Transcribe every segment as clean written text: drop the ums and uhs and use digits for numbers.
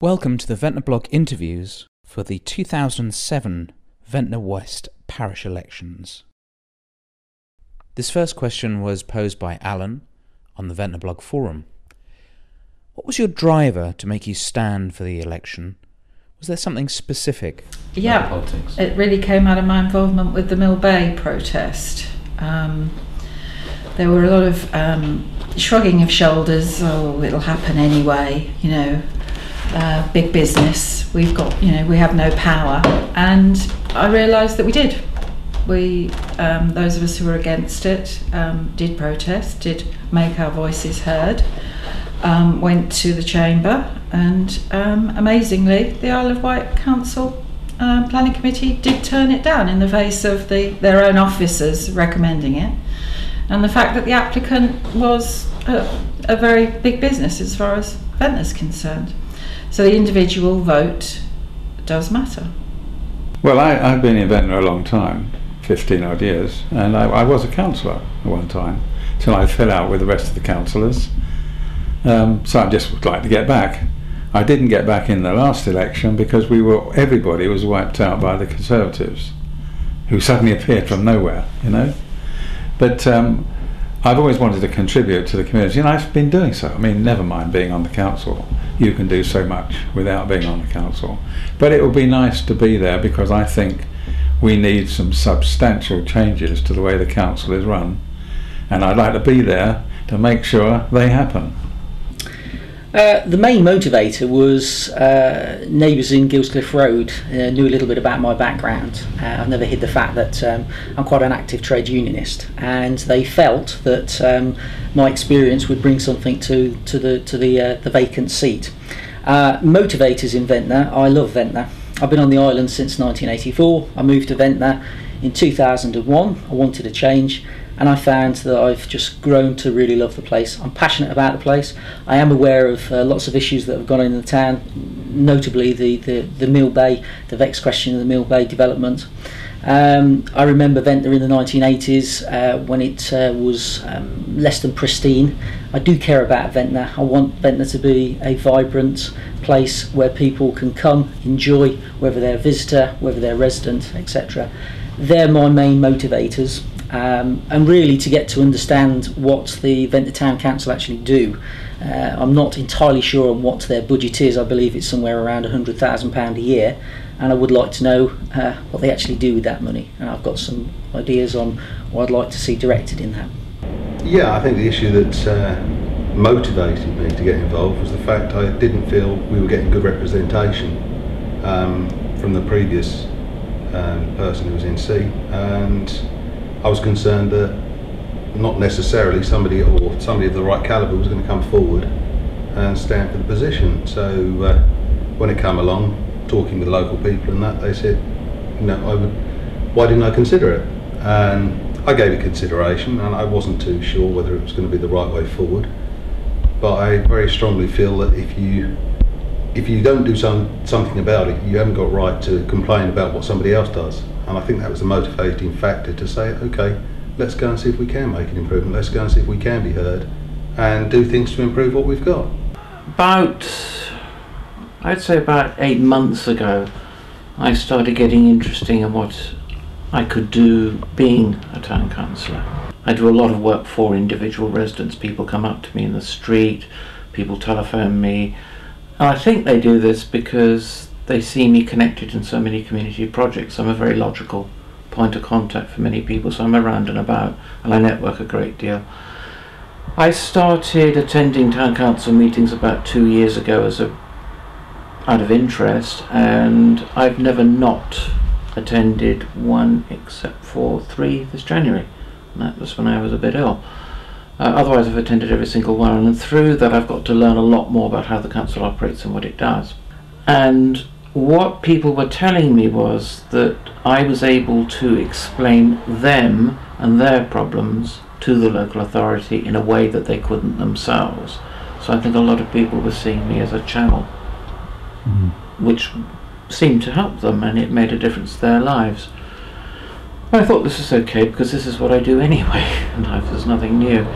Welcome to the Ventnor blog interviews for the 2007 Ventnor West Parish Elections. This first question was posed by Alan on the Ventnor blog forum. What was your driver to make you stand for the election? Was there something specific about politics? It really came out of my involvement with the Mill Bay protest. There were a lot of shrugging of shoulders. Oh, it'll happen anyway, big business, we have no power, and I realised that we did. We, those of us who were against it, did protest, did make our voices heard, went to the chamber, and amazingly the Isle of Wight Council Planning Committee did turn it down in the face of their own officers recommending it, and the fact that the applicant was a very big business as far as Ventnor's concerned. So the individual vote does matter. Well, I've been in Ventnor a long time, 15 odd years, and I was a councillor at one time, till I fell out with the rest of the councillors. So I just would like to get back. I didn't get back in the last election because everybody was wiped out by the Conservatives, who suddenly appeared from nowhere, But I've always wanted to contribute to the community, and I've been doing so. I mean, never mind being on the council. You can do so much without being on the council. But it would be nice to be there because I think we need some substantial changes to the way the council is run. And I'd like to be there to make sure they happen. The main motivator was neighbours in Gillscliff Road knew a little bit about my background. I've never hid the fact that I'm quite an active trade unionist, and they felt that my experience would bring something to the vacant seat. Motivators in Ventnor. I love Ventnor. I've been on the island since 1984. I moved to Ventnor in 2001. I wanted a change, and I found that I've just grown to really love the place. I'm passionate about the place. I am aware of lots of issues that have gone on in the town, notably the Mill Bay, the vexed question of the Mill Bay development. I remember Ventnor in the 1980s when it was less than pristine. I do care about Ventnor. I want Ventnor to be a vibrant place where people can come, enjoy, whether they're a visitor, whether they're a resident, etc. They're my main motivators. And really to get to understand what the Ventnor Town Council actually do. I'm not entirely sure on what their budget is. I believe it's somewhere around £100,000 a year, and I would like to know what they actually do with that money, and I've got some ideas on what I'd like to see directed in that. Yeah, I think the issue that motivated me to get involved was the fact I didn't feel we were getting good representation from the previous person who was in C, and I was concerned that not necessarily somebody of the right calibre was going to come forward and stand for the position. So when it came along, talking with local people and that, they said, why didn't I consider it? And I gave it consideration, and I wasn't too sure whether it was going to be the right way forward. But I very strongly feel that if you don't do something about it, you haven't got a right to complain about what somebody else does. And I think that was a motivating factor to say, okay, let's go and see if we can make an improvement, let's go and see if we can be heard and do things to improve what we've got. I'd say about 8 months ago, I started getting interested in what I could do being a town councillor. I do a lot of work for individual residents. People come up to me in the street, people telephone me, and I think they do this because they see me connected in so many community projects. I'm a very logical point of contact for many people, so I'm around and about, and I network a great deal. I started attending town council meetings about 2 years ago out of interest, and I've never not attended one except for 3 this January, and that was when I was a bit ill. Otherwise I've attended every single one, and through that I've got to learn a lot more about how the council operates and what it does. And what people were telling me was that I was able to explain them and their problems to the local authority in a way that they couldn't themselves. So I think a lot of people were seeing me as a channel, which seemed to help them, and it made a difference to their lives. I thought this is okay because this is what I do anyway, and there's nothing new.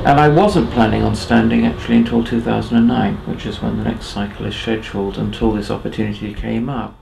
And I wasn't planning on standing actually until 2009, which is when the next cycle is scheduled, until this opportunity came up.